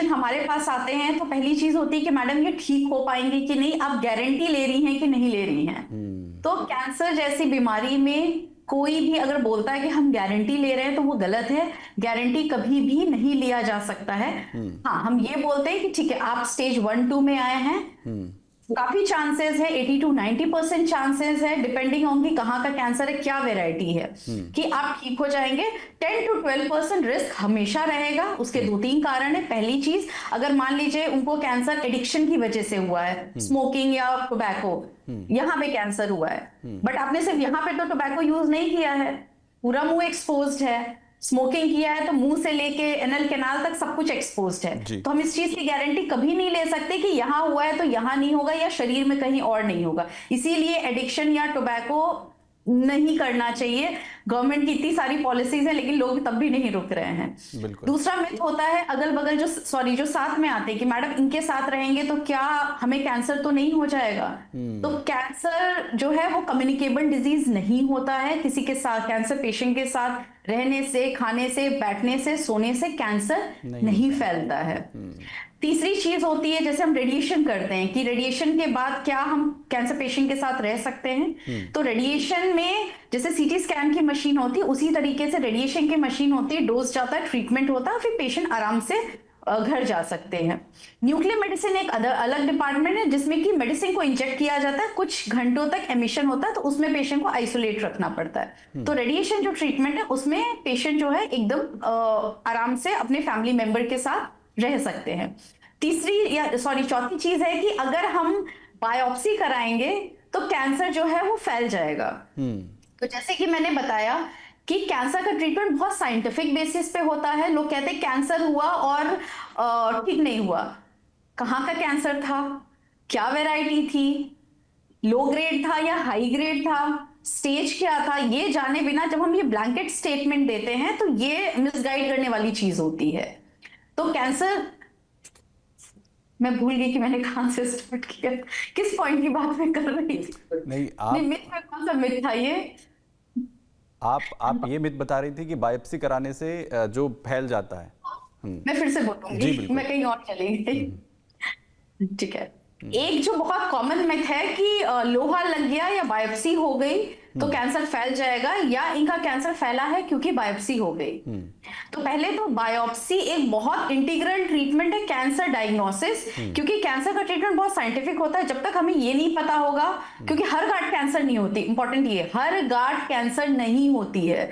Patient हमारे पास आते हैं तो पहली चीज होती है कि मैडम ये ठीक हो पाएंगे कि नहीं, आप गारंटी ले रही हैं कि नहीं ले रही हैं। तो कैंसर जैसी बीमारी में कोई भी अगर बोलता है कि हम गारंटी ले रहे हैं तो वो गलत है। गारंटी कभी भी नहीं लिया जा सकता है। हाँ, हम ये बोलते हैं कि ठीक है, आप स्टेज 1-2 में आए हैं, काफी चांसेस है, 80 to 90% चांसेस है, डिपेंडिंग ऑन कि कहाँ का कैंसर है, क्या वेराइटी है, कि आप ठीक हो जाएंगे। 10 to 12% रिस्क हमेशा रहेगा। उसके 2-3 कारण है। पहली चीज, अगर मान लीजिए उनको कैंसर एडिक्शन की वजह से हुआ है, स्मोकिंग या टोबैको, यहां पे कैंसर हुआ है, बट आपने सिर्फ यहां पे तो टोबैको यूज नहीं किया है, पूरा मुंह एक्सपोज्ड है, स्मोकिंग किया है तो मुंह से लेके एनल कैनाल तक सब कुछ एक्सपोज्ड है। तो हम इस चीज की गारंटी कभी नहीं ले सकते कि यहां हुआ है तो यहां नहीं होगा या शरीर में कहीं और नहीं होगा। इसीलिए एडिक्शन या टोबैको नहीं करना चाहिए। गवर्नमेंट की इतनी सारी पॉलिसीज है लेकिन लोग तब भी नहीं रुक रहे हैं। दूसरा मिथ होता है अगल बगल जो साथ में आते हैं कि मैडम इनके साथ रहेंगे तो क्या हमें कैंसर तो नहीं हो जाएगा। तो कैंसर जो है वो कम्युनिकेबल डिजीज नहीं होता है। किसी के साथ, कैंसर पेशेंट के साथ रहने से, खाने से, बैठने से, सोने से कैंसर नहीं फैलता है। तीसरी चीज होती है, जैसे हम रेडिएशन करते हैं कि रेडिएशन के बाद क्या हम कैंसर पेशेंट के साथ रह सकते हैं। तो रेडिएशन में जैसे सीटी स्कैन की मशीन होती है उसी तरीके से रेडिएशन की मशीन होती है, डोज जाता है, ट्रीटमेंट होता है, फिर पेशेंट आराम से घर जा सकते हैं। न्यूक्लियर मेडिसिन एक अलग डिपार्टमेंट है जिसमें कि मेडिसिन को इंजेक्ट किया जाता है, कुछ घंटों तक एमिशन होता है, तो उसमें पेशेंट को आइसोलेट रखना पड़ता है। तो रेडिएशन जो ट्रीटमेंट है उसमें पेशेंट जो है एकदम आराम से अपने फैमिली मेंबर के साथ रह सकते हैं। चौथी चीज है कि अगर हम बायोप्सी कराएंगे तो कैंसर जो है वो फैल जाएगा। तो जैसे कि मैंने बताया कि कैंसर का ट्रीटमेंट बहुत साइंटिफिक बेसिस पे होता है। लोग कहते हैं कैंसर हुआ और ठीक नहीं हुआ। कहाँ का कैंसर था, क्या वैरायटी थी, लो ग्रेड था या हाई ग्रेड था, स्टेज क्या था, ये जाने बिना जब हम ये ब्लैंकेट स्टेटमेंट देते हैं तो ये मिसगाइड करने वाली चीज होती है। तो कैंसर, मैं भूल गई कि मैंने कहां से स्टार्ट किया, किस पॉइंट की बात मैं कर रही थी। नहीं, आप मिथ में कौन सा मिथ था ये? आप ये मिथ बता रही थी कि बायोप्सी कराने से जो फैल जाता है। मैं फिर से बोलूंगी, मैं कहीं और चली गई। ठीक है। एक जो बहुत कॉमन मिथ है कि लोहा लग गया या बायोप्सी हो गई तो कैंसर फैल जाएगा, या इनका कैंसर फैला है क्योंकि बायोप्सी हो गई। तो पहले तो बायोप्सी एक बहुत इंटीग्रल ट्रीटमेंट है कैंसर डायग्नोसिस, क्योंकि कैंसर का ट्रीटमेंट बहुत साइंटिफिक होता है। जब तक हमें ये नहीं पता होगा, क्योंकि हर गांठ कैंसर नहीं होती, इंपॉर्टेंट ये, हर गांठ कैंसर नहीं होती है।